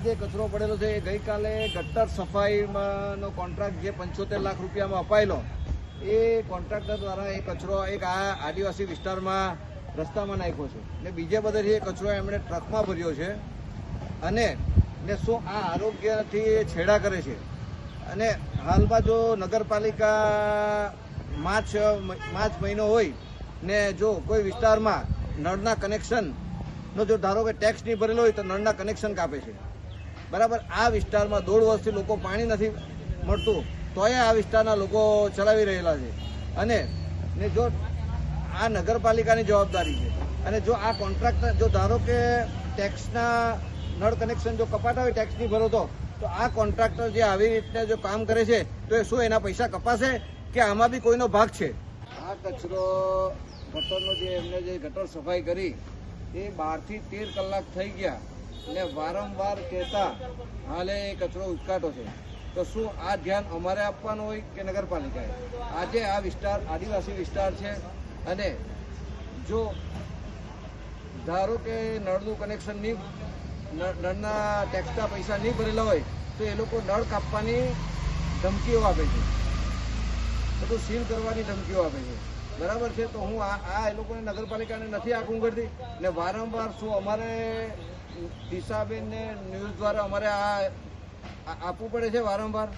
જે કચરો પડેલો છે એ ગઈકાલે ગટર સફાઈનો કોન્ટ્રાક્ટ જે 75 લાખ રૂપિયામાં અપાયેલો એ કોન્ટ્રાક્ટર દ્વારા એ કચરો એક આ આદિવાસી વિસ્તારમાં રસ્તામાં નાખ્યો છે ને બીજે બધેથી એ કચરો એમણે ટ્રકમાં ભર્યો છે અને શું આ આરોગ્યથી છેડા કરે છે. અને હાલમાં જો નગરપાલિકા માર્ચ મહિનો હોય ને જો કોઈ વિસ્તારમાં નળના કનેક્શનનો જો ધારો કે ટેક્સ નહીં ભરેલો હોય તો નળના કનેક્શન કાપે છે. બરાબર, આ વિસ્તારમાં 1.5 વર્ષથી લોકો પાણી નથી મળતું તોય આ વિસ્તારના લોકો ચલાવી રહેલા છે. અને ને જો આ નગરપાલિકાની જવાબદારી છે અને જો આ કોન્ટ્રાક્ટર જો ધારો કે ટેક્સના નળ કનેક્શન જો કપાતા હોય ટેક્સ નહીં ભરો તો આ કોન્ટ્રાક્ટર જે આવી રીતે જો કામ કરે છે તો એ શું એના પૈસા કપાશે કે આમાં બી કોઈનો ભાગ છે? આ કચરો ગટરનો જે એમને જે ગટર સફાઈ કરી એ 12 થી 13 કલાક થઈ ગયા અને વારંવાર કહેતા હાલે એ કચરો ઉચકાટો છે. તો શું આ ધ્યાન અમારે આપવાનું હોય કે નગરપાલિકાએ? આજે આ વિસ્તાર આદિવાસી વિસ્તાર છે અને જો ધારો કે નળનું કનેક્શન નહીં, નળના ટેક્સના પૈસા નહીં ભરેલા હોય તો એ લોકો નળ કાપવાની ધમકીઓ આપે છે, બધું સીલ કરવાની ધમકીઓ આપે છે. બરાબર છે, તો હું આ એ લોકોને નગરપાલિકાને નથી આખું કરતી ને વારંવાર શું અમારે દિશાબેનને ન્યૂઝ દ્વારા અમારે આ આપવું પડે છે વારંવાર.